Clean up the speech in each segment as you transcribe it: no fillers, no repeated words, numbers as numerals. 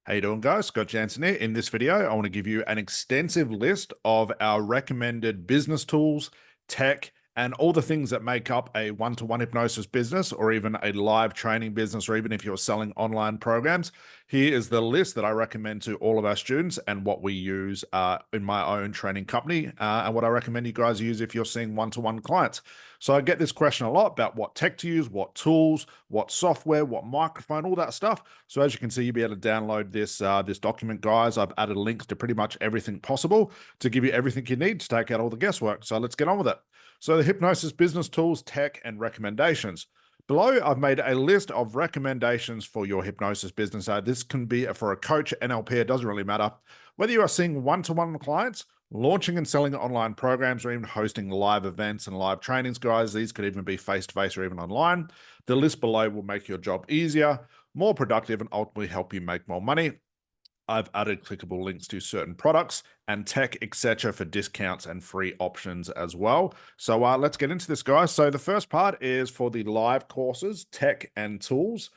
How you doing, guys? Scott Jansen here. In this video, I want to give you an extensive list of our recommended business tools, tech, and all the things that make up a one-to-one hypnosis business, or even a live training business, or even if you're selling online programs. Here is the list that I recommend to all of our students and what we use in my own training company, and what I recommend you guys use if you're seeing one-to-one clients. So I get this question a lot about what tech to use, what tools, what software, what microphone, all that stuff. So as you can see, you'll be able to download this document, guys. I've added links to pretty much everything possible to give you everything you need to take out all the guesswork. So let's get on with it. So the hypnosis business tools, tech, and recommendations. Below, I've made a list of recommendations for your hypnosis business. This can be for a coach, NLP, it doesn't really matter. Whether you are seeing one-to-one clients, launching and selling online programs, or even hosting live events and live trainings, guys, these could even be face-to-face or even online. The list below will make your job easier, more productive, and ultimately help you make more money. I've added clickable links to certain products and tech, etc., for discounts and free options as well. So let's get into this, guys. So the first part is for the live courses, tech and tools.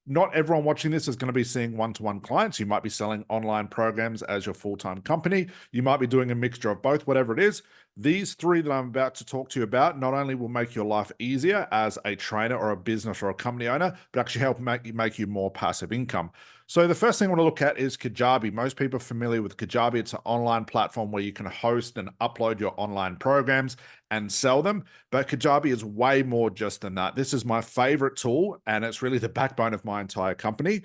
Not everyone watching this is going to be seeing one-to-one clients. You might be selling online programs as your full-time company. You might be doing a mixture of both, whatever it is. These three that I'm about to talk to you about not only will make your life easier as a trainer or a business or a company owner, but actually help make you more passive income. So the first thing I want to look at is Kajabi. Most people are familiar with Kajabi. It's an online platform where you can host and upload your online programs and sell them. But Kajabi is way more just than that. This is my favorite tool, and it's really the backbone of my entire company.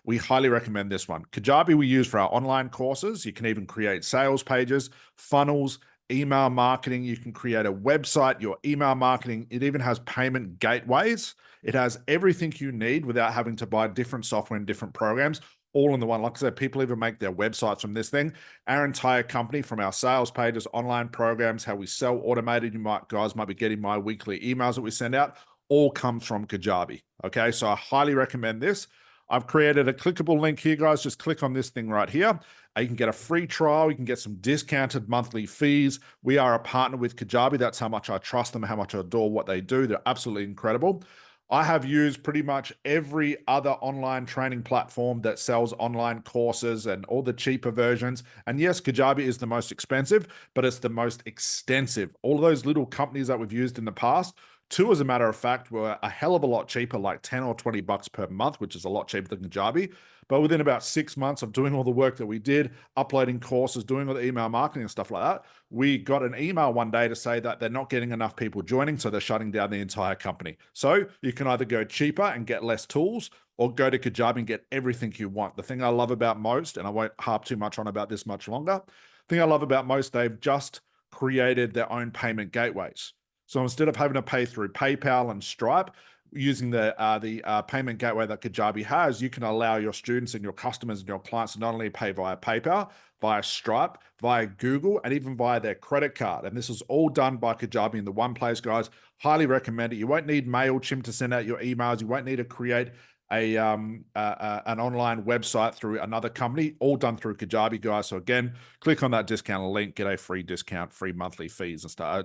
We highly recommend this one. Kajabi we use for our online courses. You can even create sales pages, funnels, email marketing. You can create a website, your email marketing. It even has payment gateways. It has everything you need without having to buy different software and different programs, all in the one. Like I said, people even make their websites from this thing. Our entire company, from our sales pages, online programs, how we sell automated, guys might be getting my weekly emails that we send out, all comes from Kajabi. Okay, so I highly recommend this. I've created a clickable link here, guys. Just click on this thing right here. You can get a free trial. You can get some discounted monthly fees. We are a partner with Kajabi. That's how much I trust them, how much I adore what they do. They're absolutely incredible. I have used pretty much every other online training platform that sells online courses and all the cheaper versions. And yes, Kajabi is the most expensive, but it's the most extensive. All of those little companies that we've used in the past, two, as a matter of fact, were a hell of a lot cheaper, like 10 or 20 bucks per month, which is a lot cheaper than Kajabi. But within about 6 months of doing all the work that we did, uploading courses, doing all the email marketing and stuff like that, we got an email one day to say that they're not getting enough people joining, so they're shutting down the entire company. So you can either go cheaper and get less tools, or go to Kajabi and get everything you want. The thing I love about most, and I won't harp too much on about this much longer, the thing I love about most, they've just created their own payment gateways. So instead of having to pay through PayPal and Stripe, using the payment gateway that Kajabi has, you can allow your students and your customers and your clients to not only pay via PayPal, via Stripe, via Google, and even via their credit card. And this is all done by Kajabi in the one place, guys. Highly recommend it. You won't need MailChimp to send out your emails. You won't need to create an online website through another company, all done through Kajabi, guys. So again, click on that discount link, get a free discount, free monthly fees and stuff,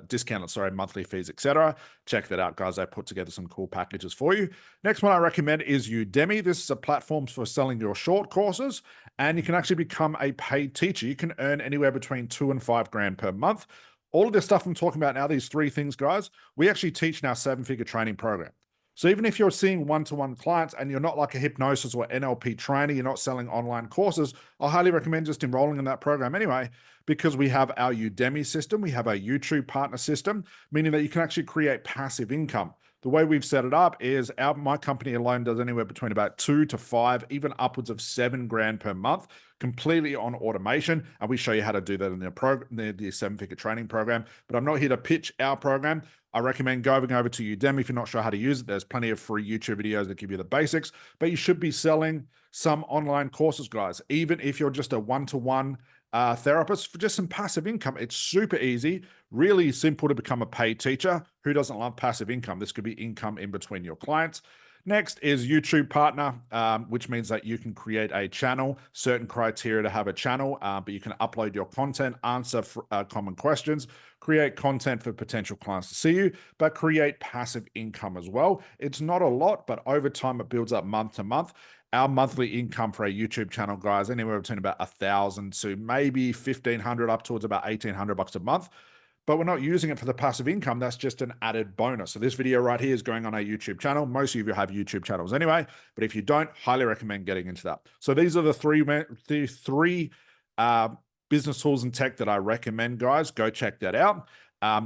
monthly fees, etc. Check that out, guys. I put together some cool packages for you. Next one I recommend is Udemy. This is a platform for selling your short courses, and you can actually become a paid teacher. You can earn anywhere between $2 and $5 grand per month. All of this stuff I'm talking about now, these three things, guys, we actually teach in our 7-figure training program. So even if you're seeing one-to-one clients and you're not like a hypnosis or NLP trainer, you're not selling online courses, I highly recommend just enrolling in that program anyway, because we have our Udemy system, we have our YouTube partner system, meaning that you can actually create passive income. The way we've set it up is my company alone does anywhere between about 2 to 5, even upwards of $7 grand per month, completely on automation. And we show you how to do that in the 7-figure training program. But I'm not here to pitch our program. I recommend going over to Udemy if you're not sure how to use it. There's plenty of free YouTube videos that give you the basics, but you should be selling some online courses, guys. Even if you're just a one-to-one therapist for just some passive income, it's super easy, really simple to become a paid teacher. Who doesn't love passive income? This could be income in between your clients. Next is YouTube partner, which means that you can create a channel, certain criteria to have a channel, but you can upload your content, answer common questions, create content for potential clients to see you, but create passive income as well. It's not a lot, but over time it builds up month to month. Our monthly income for a YouTube channel, guys, anywhere between about 1,000 to maybe 1,500 up towards about 1,800 bucks a month. But we're not using it for the passive income. That's just an added bonus. So this video right here is going on a YouTube channel. Most of you have YouTube channels anyway, but if you don't, highly recommend getting into that. So these are the three business tools and tech that I recommend, guys. Go check that out.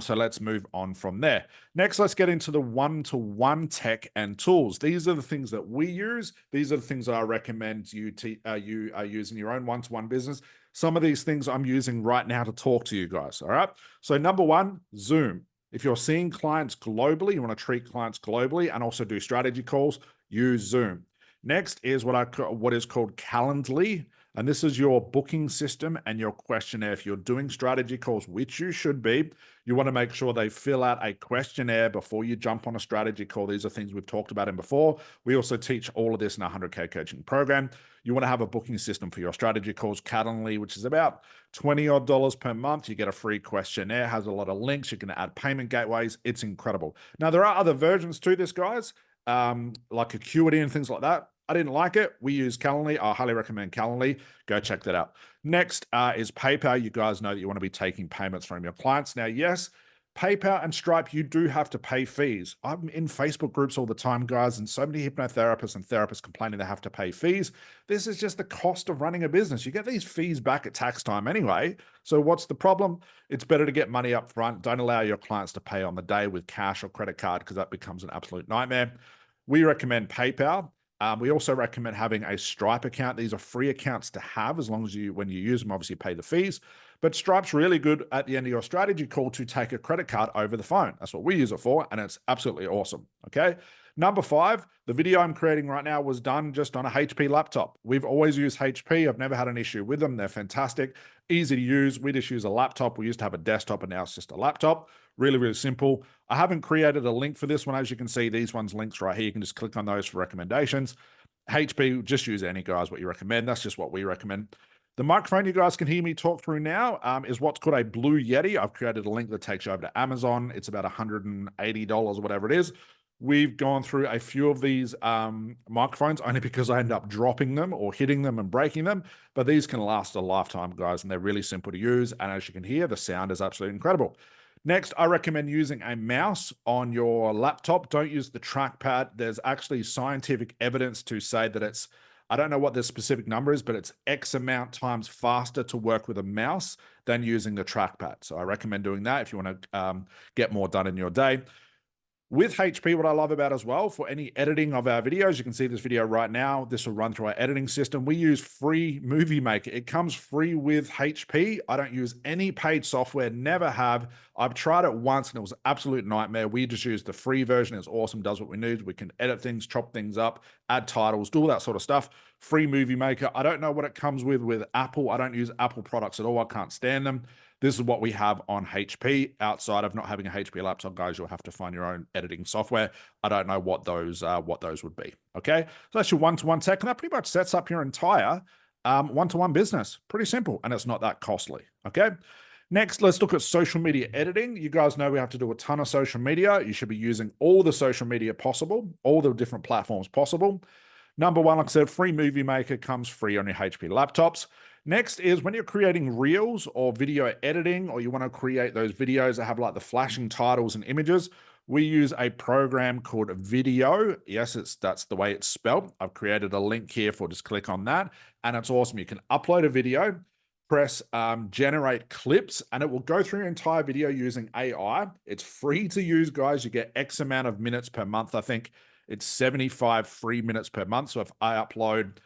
So let's move on from there. Next, let's get into the one-to-one tech and tools. These are the things that we use. These are the things that I recommend you use in your own one-to-one business. Some of these things I'm using right now to talk to you guys, all right? So number one, Zoom. If you're seeing clients globally, you want to treat clients globally and also do strategy calls, use Zoom. Next is what is called Calendly. And this is your booking system and your questionnaire. If you're doing strategy calls, which you should be, you want to make sure they fill out a questionnaire before you jump on a strategy call. These are things we've talked about in before. We also teach all of this in our 100K coaching program. You want to have a booking system for your strategy calls. Calendly, which is about $20 odd per month. You get a free questionnaire, has a lot of links. You can add payment gateways. It's incredible. Now, there are other versions to this, guys, like Acuity and things like that. I didn't like it. We use Calendly. I highly recommend Calendly. Go check that out. Next is PayPal. You guys know that you want to be taking payments from your clients. Now, yes, PayPal and Stripe, you do have to pay fees. I'm in Facebook groups all the time, guys, and so many hypnotherapists and therapists complaining they have to pay fees. This is just the cost of running a business. You get these fees back at tax time anyway. So what's the problem? It's better to get money up front. Don't allow your clients to pay on the day with cash or credit card because that becomes an absolute nightmare. We recommend PayPal. We also recommend having a Stripe account. These are free accounts to have as long as when you use them, obviously pay the fees. But Stripe's really good at the end of your strategy call to take a credit card over the phone. That's what we use it for, and it's absolutely awesome, okay? Number 5, the video I'm creating right now was done just on a HP laptop. We've always used HP. I've never had an issue with them. They're fantastic, easy to use. We just use a laptop. We used to have a desktop, and now it's just a laptop. Really, really simple. I haven't created a link for this one. As you can see, these ones links right here. You can just click on those for recommendations. HP, just use any, guys, what you recommend. That's just what we recommend. The microphone you guys can hear me talk through now is what's called a Blue Yeti. I've created a link that takes you over to Amazon. It's about $180 or whatever it is. We've gone through a few of these microphones only because I end up dropping them or hitting them and breaking them. But these can last a lifetime, guys, and they're really simple to use. And as you can hear, the sound is absolutely incredible. Next, I recommend using a mouse on your laptop. Don't use the trackpad. There's actually scientific evidence to say that it's, I don't know what the specific number is, but it's X amount times faster to work with a mouse than using the trackpad. So I recommend doing that if you want to get more done in your day. With HP, what I love about as well, for any editing of our videos, you can see this video right now. This will run through our editing system. We use free Movie Maker. It comes free with HP. I don't use any paid software, never have. I've tried it once and it was an absolute nightmare. We just use the free version. It's awesome, does what we need. We can edit things, chop things up, add titles, do all that sort of stuff. Free Movie Maker. I don't know what it comes with Apple. I don't use Apple products at all. I can't stand them. This is what we have on HP. Outside of not having a HP laptop, guys, you'll have to find your own editing software. I don't know what those would be. Okay, so that's your one-to-one tech, and that pretty much sets up your entire one-to-one business. Pretty simple, and it's not that costly. Okay. Next, let's look at social media editing. You guys know we have to do a ton of social media. You should be using all the social media possible, all the different platforms possible. Number one, like I said, free Movie Maker comes free on your HP laptops. Next is when you're creating reels or video editing, or you want to create those videos that have like the flashing titles and images, we use a program called Video. Yes, that's the way it's spelled. I've created a link here for just click on that, and it's awesome. You can upload a video, press generate clips, and it will go through your entire video using AI. It's free to use, guys. You get X amount of minutes per month. I think it's 75 free minutes per month. So if I upload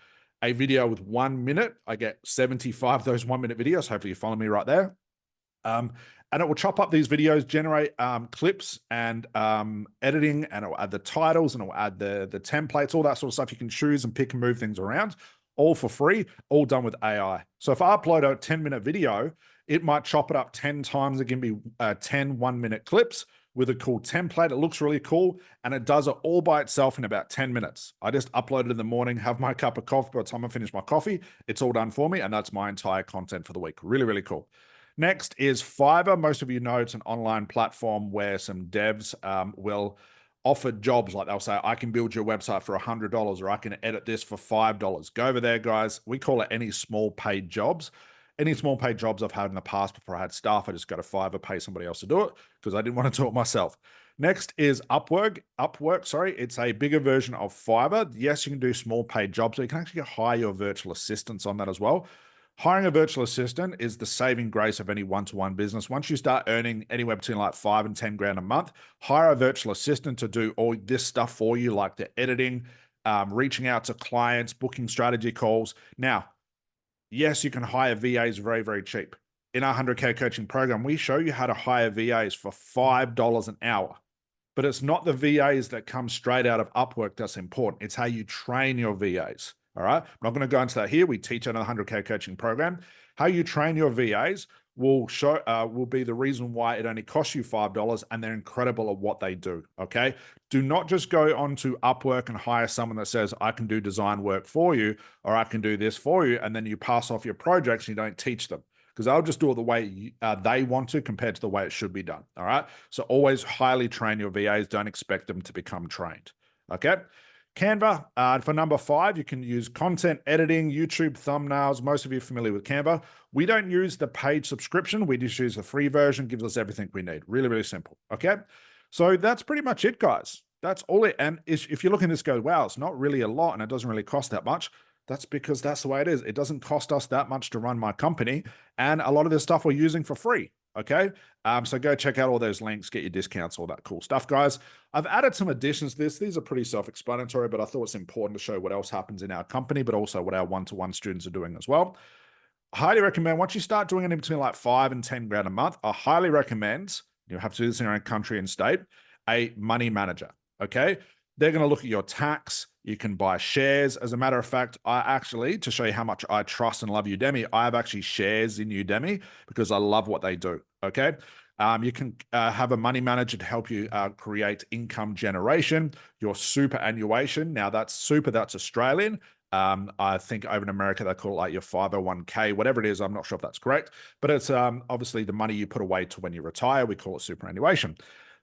a video with 1 minute, I get 75 of those 1 minute videos. Hopefully you follow me right there. And it will chop up these videos, generate clips and editing, and it will add the titles, and it will add the templates, all that sort of stuff. You can choose and pick and move things around, all for free, all done with AI. So if I upload a 10-minute video, it might chop it up 10 times and give me 10 1-minute clips with a cool template. It looks really cool, and it does it all by itself in about 10 minutes. I just upload it in the morning, have my cup of coffee. By the time I finish my coffee, it's all done for me, and that's my entire content for the week. Really, really cool. Next is Fiverr. Most of you know it's an online platform where some devs will offered jobs. Like they'll say, I can build your website for $100 or I can edit this for $5. Go over there, guys. We call it any small paid jobs. Any small paid jobs I've had in the past before I had staff, I just go to Fiverr, pay somebody else to do it because I didn't want to do it myself. Next is Upwork. Sorry, it's a bigger version of Fiverr. Yes, you can do small paid jobs, but you can actually hire your virtual assistants on that as well. Hiring a virtual assistant is the saving grace of any one-to-one business. Once you start earning anywhere between like 5 and 10 grand a month, hire a virtual assistant to do all this stuff for you, like the editing, reaching out to clients, booking strategy calls. Now, yes, you can hire VAs very, very cheap. In our 100K coaching program, we show you how to hire VAs for $5 an hour. But it's not the VAs that come straight out of Upwork that's important. It's how you train your VAs. All right. I'm not going to go into that here. We teach it in the 100K coaching program. How you train your VAs will be the reason why it only costs you $5 and they're incredible at what they do. Okay. Do not just go onto Upwork and hire someone that says, I can do design work for you, or I can do this for you. And then you pass off your projects and you don't teach them, because they'll just do it the way they want to compared to the way it should be done. All right. So always highly train your VAs. Don't expect them to become trained. Okay. Canva, for number 5, you can use content editing, YouTube thumbnails. Most of you are familiar with Canva. We don't use the paid subscription. We just use the free version. Gives us everything we need. Really, really simple. Okay. So that's pretty much it, guys. That's all it. And if you're looking at this, go, wow, it's not really a lot and it doesn't really cost that much. That's because that's the way it is. It doesn't cost us that much to run my company. And a lot of this stuff we're using for free. Okay. So go check out all those links, get your discounts, all that cool stuff, guys. I've added some additions to this. These are pretty self-explanatory, but I thought it's important to show what else happens in our company, but also what our one-to-one students are doing as well. I highly recommend, once you start doing it in between like 5 and 10 grand a month, I highly recommend, you have to do this in your own country and state, a money manager. Okay. They're going to look at your tax. You can buy shares. As a matter of fact, to show you how much I trust and love Udemy, I have actually shares in Udemy because I love what they do. Okay. You can have a money manager to help you create income generation, your superannuation. Now that's Australian. I think over in America, they call it like your 501k, whatever it is. I'm not sure if that's correct, but it's obviously the money you put away to when you retire. We call it superannuation.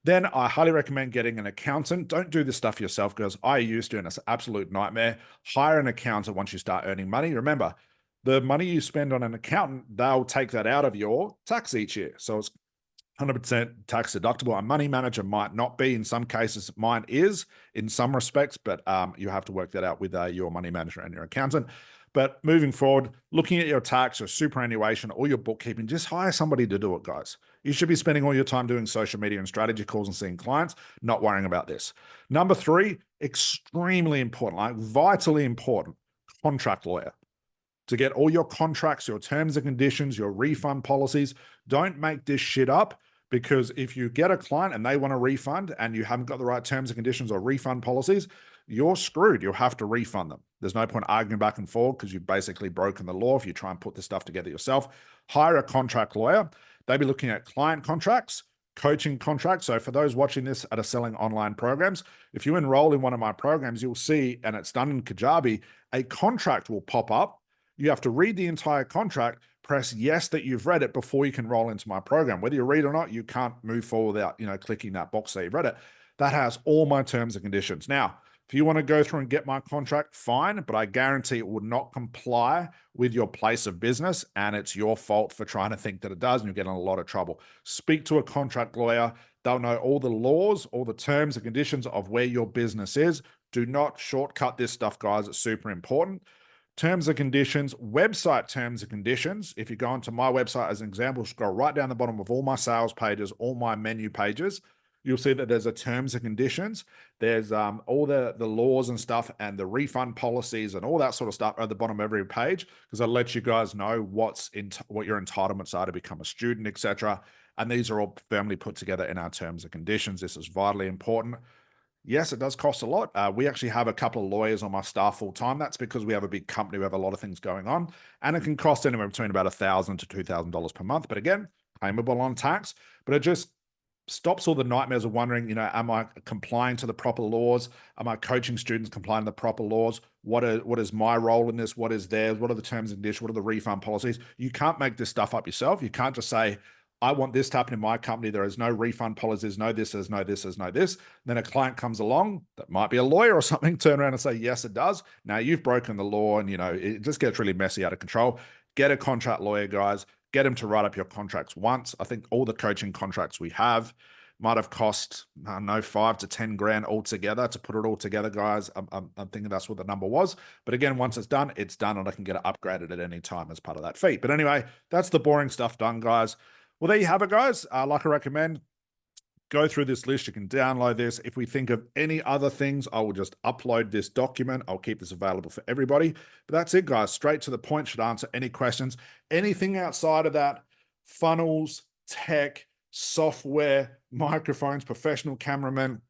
Then I highly recommend getting an accountant. Don't do this stuff yourself, because I used to, and it's an absolute nightmare. Hire an accountant once you start earning money. Remember, the money you spend on an accountant, they'll take that out of your tax each year. So it's 100% tax deductible. A money manager might not be. In some cases, mine is in some respects, but you have to work that out with your money manager and your accountant. But moving forward, looking at your tax or superannuation or your bookkeeping, just hire somebody to do it, guys. You should be spending all your time doing social media and strategy calls and seeing clients, not worrying about this. Number 3, extremely important, like vitally important, contract lawyer. To get all your contracts, your terms and conditions, your refund policies. Don't make this shit up, because if you get a client and they want a refund and you haven't got the right terms and conditions or refund policies, you're screwed. You'll have to refund them. There's no point arguing back and forth, because you've basically broken the law if you try and put this stuff together yourself. Hire a contract lawyer. They'll be looking at client contracts, coaching contracts. So for those watching this that are selling online programs, if you enroll in one of my programs, you'll see, and it's done in Kajabi, a contract will pop up. You have to read the entire contract, press yes that you've read it before you can roll into my program. Whether you read it or not, you can't move forward without, clicking that box that you've read it. That has all my terms and conditions. Now, if you want to go through and get my contract, fine, but I guarantee it would not comply with your place of business, and it's your fault for trying to think that it does, and you're getting in a lot of trouble. Speak to a contract lawyer. They'll know all the laws, all the terms and conditions of where your business is. Do not shortcut this stuff, guys. It's super important. Terms and conditions, website terms and conditions. If you go onto my website as an example, scroll right down the bottom of all my sales pages, all my menu pages, you'll see that there's a terms and conditions. There's all the laws and stuff, and the refund policies and all that sort of stuff at the bottom of every page, because it lets you guys know what your entitlements are to become a student, etc. And these are all firmly put together in our terms and conditions. This is vitally important. Yes, it does cost a lot. We actually have a couple of lawyers on my staff full time. That's because we have a big company. We have a lot of things going on, and it can cost anywhere between about $1,000 to $2,000 per month. But again, claimable on tax. But it just stops all the nightmares of wondering, am I complying to the proper laws? Am I coaching students complying to the proper laws? What is my role in this? What is theirs? What are the terms and conditions? What are the refund policies? You can't make this stuff up yourself. You can't just say, I want this to happen in my company. There is no refund policies, no this, there's no this, there's no this. Then a client comes along that might be a lawyer or something, turn around and say, yes, it does. Now you've broken the law, and it just gets really messy, out of control. Get a contract lawyer, guys. Get them to write up your contracts once. I think all the coaching contracts we have might have cost, I don't know, 5 to 10 grand altogether to put it all together, guys. I'm thinking that's what the number was. But again, once it's done, and I can get it upgraded at any time as part of that fee. But anyway, that's the boring stuff done, guys. Well, there you have it, guys. Like I recommend, go through this list. You can download this. If we think of any other things, I will just upload this document. I'll keep this available for everybody. But that's it, guys. Straight to the point. Should answer any questions. Anything outside of that, funnels, tech, software, microphones, professional cameramen,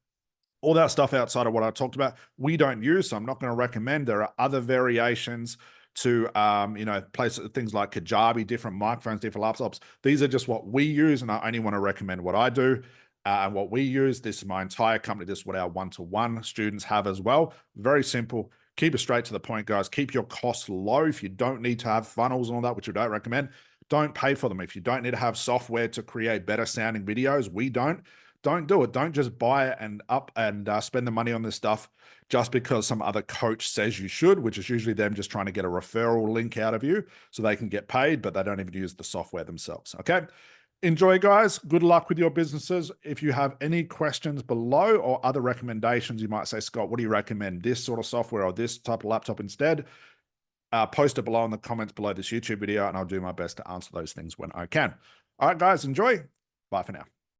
all that stuff outside of what I talked about, we don't use. So I'm not going to recommend. There are other variations to places, things like Kajabi, different microphones, different laptops. These are just what we use, and I only want to recommend what I do and what we use. This is my entire company. This is what our one-to-one students have as well. Very simple. Keep it straight to the point, guys. Keep your costs low. If you don't need to have funnels and all that, which we don't recommend, don't pay for them. If you don't need to have software to create better sounding videos, we don't do it. Don't just buy it and spend the money on this stuff just because some other coach says you should, which is usually them just trying to get a referral link out of you so they can get paid, but they don't even use the software themselves. Okay. Enjoy, guys. Good luck with your businesses. If you have any questions below or other recommendations, you might say, Scott, what do you recommend? This sort of software or this type of laptop instead? Post it below in the comments below this YouTube video, and I'll do my best to answer those things when I can. All right, guys, enjoy. Bye for now.